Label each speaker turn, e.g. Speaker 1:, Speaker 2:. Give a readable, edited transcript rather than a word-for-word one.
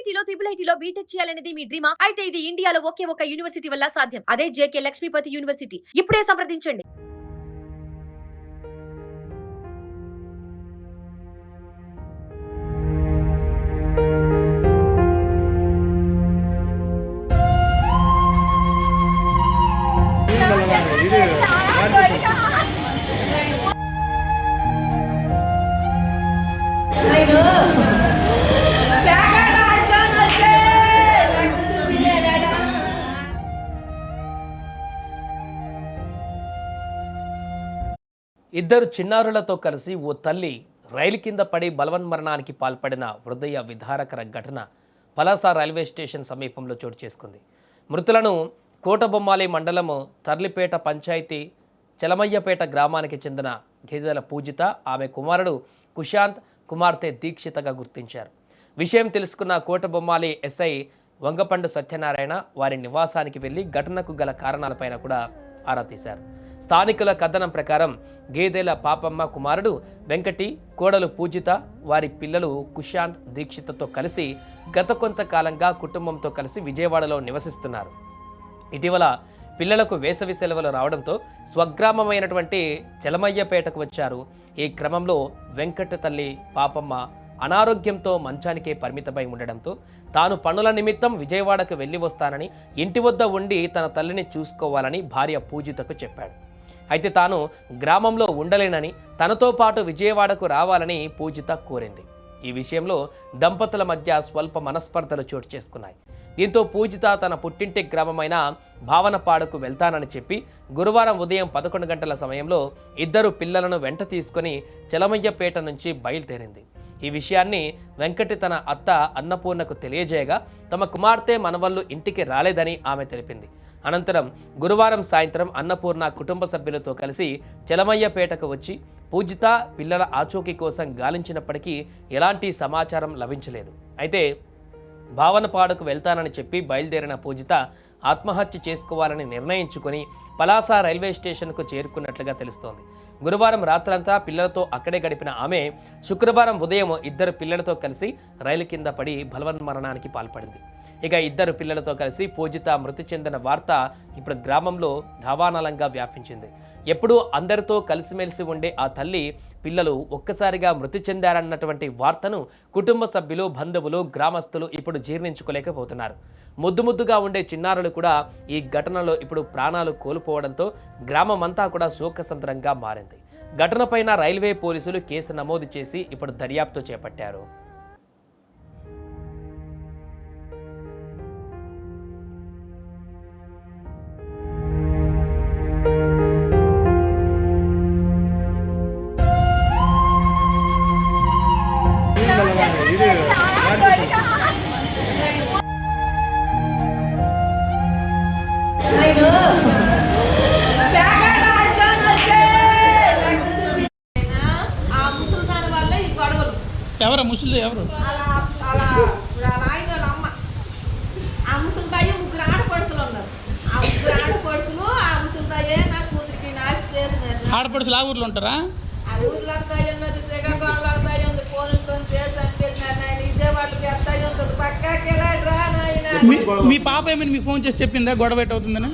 Speaker 1: ఐఐటీలో IIITలో BTech చేయాలనేది మీ డ్రీమా? అయితే ఇది ఇండియాలో ఒకే ఒక యూనివర్సిటీ వల్ల సాధ్యం. అదే జేకే లక్ష్మీపతి యూనివర్సిటీ. ఇప్పుడే సంప్రదించండి.
Speaker 2: ఇద్దరు చిన్నారులతో కలిసి ఓ తల్లి రైలు కింద పడి బలవన్మరణానికి పాల్పడిన హృదయ విదారకర ఘటన పలాస రైల్వే స్టేషన్ సమీపంలో చోటు చేసుకుంది. మృతులను కోటబొమ్మాలి మండలం తర్లిపేట పంచాయతీ చలమయ్యపేట గ్రామానికి చెందిన గేదెల పూజిత, ఆమె కుమారుడు కుశాంత్, కుమార్తె దీక్షితగా గుర్తించారు. విషయం తెలుసుకున్న కోటబొమ్మాలి ఎస్ఐ వంగపండు సత్యనారాయణ వారి నివాసానికి వెళ్లి ఘటనకు గల కారణాలపైన కూడా ఆరా తీశారు. స్థానికుల కథనం ప్రకారం గేదెల పాపమ్మ కుమారుడు వెంకటి, కోడలు పూజిత, వారి పిల్లలు కుశాంత్, దీక్షితతో కలిసి గత కొంతకాలంగా కుటుంబంతో కలిసి విజయవాడలో నివసిస్తున్నారు. ఇటీవల పిల్లలకు వేసవి సెలవులు రావడంతో స్వగ్రామమైనటువంటి చలమయ్యపేటకు వచ్చారు. ఈ క్రమంలో వెంకట తల్లి పాపమ్మ అనారోగ్యంతో మంచానికే పరిమితమై ఉండడంతో తాను పనుల నిమిత్తం విజయవాడకు వెళ్ళి వస్తానని, ఇంటి వద్ద ఉండి తన తల్లిని చూసుకోవాలని భార్య పూజితకు చెప్పాడు. అయితే తాను గ్రామంలో ఉండలేనని, తనతో పాటు విజయవాడకు రావాలని పూజిత కోరింది. ఈ విషయంలో దంపతుల మధ్య స్వల్ప మనస్పర్ధలు చోటు చేసుకున్నాయి. దీంతో పూజిత తన పుట్టింటి గ్రామమైన భావనపాడుకు వెళ్తానని చెప్పి గురువారం ఉదయం 11 గంటల సమయంలో ఇద్దరు పిల్లలను వెంట తీసుకుని చలమయ్యపేట నుంచి బయలుదేరింది. ఈ విషయాన్ని వెంకటి తన అత్త అన్నపూర్ణకు తెలియజేయగా తమ కుమార్తె మనవళ్ళు ఇంటికి రాలేదని ఆమె తెలిపింది. అనంతరం గురువారం సాయంత్రం అన్నపూర్ణ కుటుంబ సభ్యులతో కలిసి చలమయ్యపేటకు వచ్చి పూజిత పిల్లల ఆచూకీ కోసం గాలించినప్పటికీ ఎలాంటి సమాచారం లభించలేదు. అయితే భావనపాడుకు వెళ్తానని చెప్పి బయలుదేరిన పూజిత ఆత్మహత్య చేసుకోవాలని నిర్ణయించుకొని పలాస రైల్వే స్టేషన్కు చేరుకున్నట్లుగా తెలుస్తోంది. గురువారం రాత్రంతా పిల్లలతో అక్కడే గడిపిన ఆమె శుక్రవారం ఉదయం ఇద్దరు పిల్లలతో కలిసి రైలు కింద పడి బలవన్మరణానికి పాల్పడింది. ఇక ఇద్దరు పిల్లలతో కలిసి పూజిత మృతి చెందిన వార్త ఇప్పుడు గ్రామంలో దావానలంగా వ్యాపించింది. ఎప్పుడూ అందరితో కలిసిమెలిసి ఉండే ఆ తల్లి పిల్లలు ఒక్కసారిగా మృతి చెందారన్నటువంటి వార్తను కుటుంబ సభ్యులు, బంధువులు, గ్రామస్తులు ఇప్పుడు జీర్ణించుకోలేకపోతున్నారు. ముద్దుగా ఉండే చిన్నారులు కూడా ఈ ఘటనలో ఇప్పుడు ప్రాణాలు కోల్పోవడంతో గ్రామమంతా కూడా శోకసంద్రంగా మారింది. ఘటనపైన రైల్వే పోలీసులు కేసు నమోదు చేసి ఇప్పుడు దర్యాప్తు చేపట్టారు.
Speaker 3: ఎవరు ముసలి ఎవరు
Speaker 4: ఆయన అమ్మ ఆ ముసలిదాయి ముగ్గురు ఆడపడుచులు ఉన్నారు. ఆ ముగ్గురు ఆడపడుచులు ఆ ముసలిదాయే నా కూతురికి నాశ చేసినారు.
Speaker 3: ఆడపడుచులు ఆ ఊర్లో ఉంటారా?
Speaker 4: ఆ ఊర్లో అత్తాయి ఉన్నది, శ్రీకాకుళంలో అత్తాయి ఉంది, ఫోన్లతో చేసి అని పెట్టినారు. నాయన ఇదే వాళ్ళకి అత్తాయి ఉంటుంది, పక్కాకి రా నాయన.
Speaker 3: మీ పాప ఏమైనా మీకు ఫోన్ చేసి చెప్పిందా గొడవ అవుతుందని?